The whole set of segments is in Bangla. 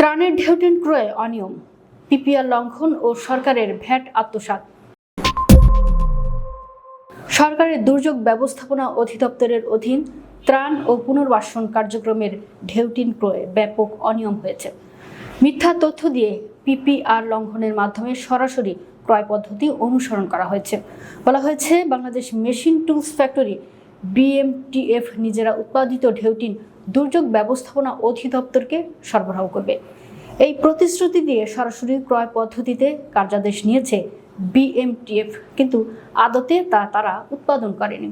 ত্রাণের ঢেউটিন ক্রয়ে অনিয়ম, পিপিআর লঙ্ঘন ও সরকারের ভ্যাট আত্মসাৎ। সরকারের দুর্যোগ ব্যবস্থাপনা অধিদপ্তরের অধীন ত্রাণ ও পুনর্বাসন কার্যক্রমের ঢেউটিন ক্রয়ে ব্যাপক অনিয়ম হয়েছে। মিথ্যা তথ্য দিয়ে পিপিআর লঙ্ঘনের মাধ্যমে সরাসরি ক্রয় পদ্ধতি অনুসরণ করা হয়েছে। বলা হয়েছে, Bangladesh machine tools factory BMTF নিজেরা উৎপাদিত ঢেউটিন দুর্যোগ ব্যবস্থাপনা অধিদপ্তরকে সরবরাহ করবে। এই প্রতিশ্রুতি দিয়ে সরাসরি ক্রয় পদ্ধতিতে কার্যাদেশ নিয়েছে BMTF, কিন্তু আদতে তারা উৎপাদন করেনি।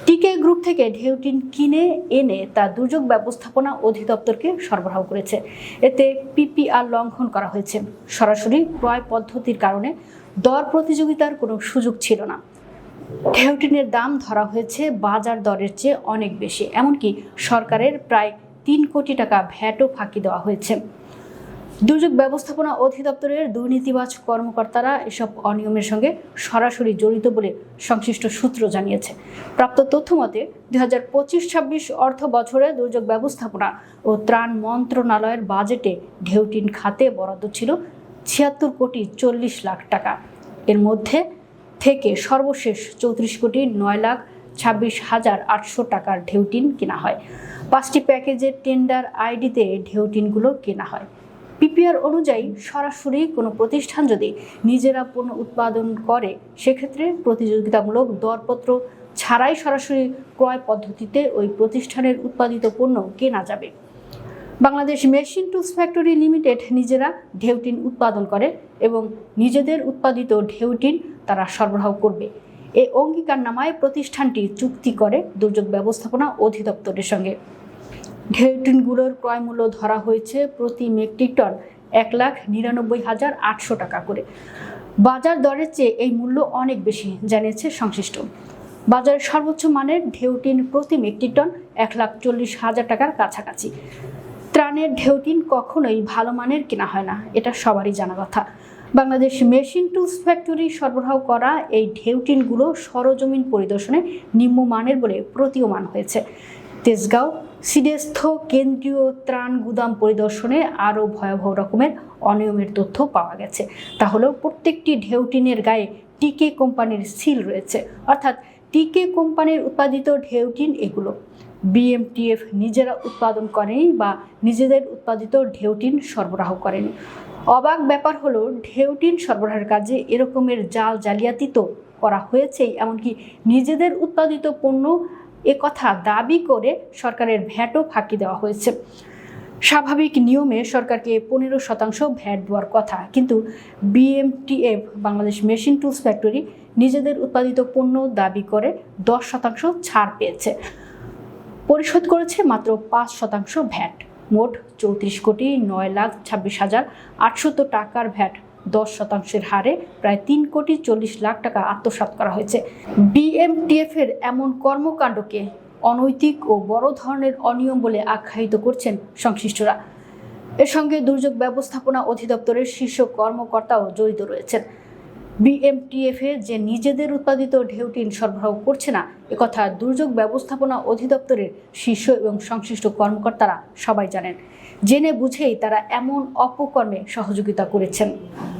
টিকে গ্রুপ থেকে ঢেউটিন কিনে এনে তা দুর্যোগ ব্যবস্থাপনা অধিদপ্তরকে সরবরাহ করেছে। এতে পিপিআর লঙ্ঘন করা হয়েছে। সরাসরি ক্রয় পদ্ধতির কারণে দর প্রতিযোগিতার কোনো সুযোগ ছিল না। ঢেউটিনের দাম ধরা হয়েছে বাজার দরের চেয়ে অনেক বেশি, এমনকি সরকারের প্রায় 3 কোটি টাকা ভ্যাটও ফাঁকি দেওয়া হয়েছে। দুর্যোগ ব্যবস্থাপনা অধিদপ্তরের দুর্নীতিবাজ কর্মকর্তারা এসব অনিয়মের সঙ্গে সরাসরি জড়িত বলে সংশ্লিষ্ট সূত্র জানিয়েছে। প্রাপ্ত তথ্য মতে 2025-26 অর্থ বছরে দুর্যোগ ব্যবস্থাপনা ও ত্রাণ মন্ত্রণালয়ের বাজেটে ঢেউটিন খাতে বরাদ্দ ছিল 76 কোটি 40 লাখ টাকা। এর মধ্যে থেকে সর্বশেষ 34 কোটি 9 লাখ 26,800 টাকার ঢেউটিন কেনা হয়। 5টি প্যাকেজের টেন্ডার আইডিতে ঢেউটিনগুলো কেনা হয়। পিপিআর অনুযায়ী সরাসরি কোনো প্রতিষ্ঠান যদি নিজেরা পণ্য উৎপাদন করে, সেক্ষেত্রে প্রতিযোগিতামূলক দরপত্র ছাড়াই সরাসরি ক্রয় পদ্ধতিতে ওই প্রতিষ্ঠানের উৎপাদিত পণ্য কেনা যাবে। Bangladesh machine tools factory limited নিজেরা ঢেউটিন উৎপাদন করে এবং নিজেদের উৎপাদিত ঢেউটিন তারা সরবরাহ করবে। এই অঙ্গীকারনামায় প্রতিষ্ঠানটি চুক্তি করে দুর্যোগ ব্যবস্থাপনা অধিদপ্তরের সঙ্গে। ঢেউটিনগুলোর ক্রয় মূল্য ধরা হয়েছে প্রতি মেট্রিক টন 1,99,800 টাকা করে। বাজার দরের চেয়ে এই মূল্য অনেক বেশি, জানিয়েছে সংশ্লিষ্ট। বাজারের সর্বোচ্চ মানের ঢেউটিন প্রতি মেট্রিক টন 1,40,000 টাকার কাছাকাছি। ত্রাণের ঢেউটিন কখনোই ভালো মানের কেনা হয় না, এটা সবারই জানা কথা। বাংলাদেশ মেশিন টুলস ফ্যাক্টরি সরবরাহ করা এই ঢেউটিনগুলো সরজমিন পরিদর্শনে নিম্নমানের বলে প্রতীয়মান হয়েছে। তেজগাঁও সিডেস্থ কেন্দ্রীয় ত্রাণ গুদাম পরিদর্শনে আরও ভয়াবহ রকমের অনিয়মের তথ্য পাওয়া গেছে। তাহলেও প্রত্যেকটি ঢেউটিনের গায়ে টিকে কোম্পানির সিল রয়েছে, অর্থাৎ টিকে কোম্পানির উৎপাদিত ঢেউটিন এগুলো। BMTF নিজেরা উৎপাদন করেনি বা নিজেদের উৎপাদিত ঢেউটিন সরবরাহ করেনি। অবাক ব্যাপার হলো, ঢেউটিন সরবরাহের কাজে এরকমের জালিয়াতি তো করা হয়েছেই, এমনকি নিজেদের উৎপাদিত পণ্য একথা দাবি করে সরকারের ভ্যাটও ফাঁকি দেওয়া হয়েছে। স্বাভাবিক নিয়মে সরকারকে 15% ভ্যাট দেওয়ার কথা, কিন্তু BMTF Bangladesh machine tools factory নিজেদের উৎপাদিত পণ্য দাবি করে 10% ছাড় পেয়েছে, পরিশোধ করেছে মাত্র 5% ভ্যাট। মোট 34 কোটি 9 লাখ 26,800 টাকার ভ্যাট 10% হারে প্রায় 3 কোটি 40 লাখ টাকা আত্মসাৎ করা হয়েছে। BMTF এর এমন কর্মকাণ্ডকে অনৈতিক ও বড় ধরনের অনিয়ম বলে আখ্যায়িত করছেন সংশ্লিষ্টরা। এর সঙ্গে দুর্যোগ ব্যবস্থাপনা অধিদপ্তরের শীর্ষ কর্মকর্তাও জড়িত রয়েছেন। BMTF যে নিজেদের উৎপাদিত ঢেউটিন সরবরাহ করছে না, একথা দুর্যোগ ব্যবস্থাপনা অধিদপ্তরের শীর্ষ এবং সংশ্লিষ্ট কর্মকর্তারা সবাই জানেন। জেনে বুঝেই তারা এমন অপকর্মে সহযোগিতা করেছেন।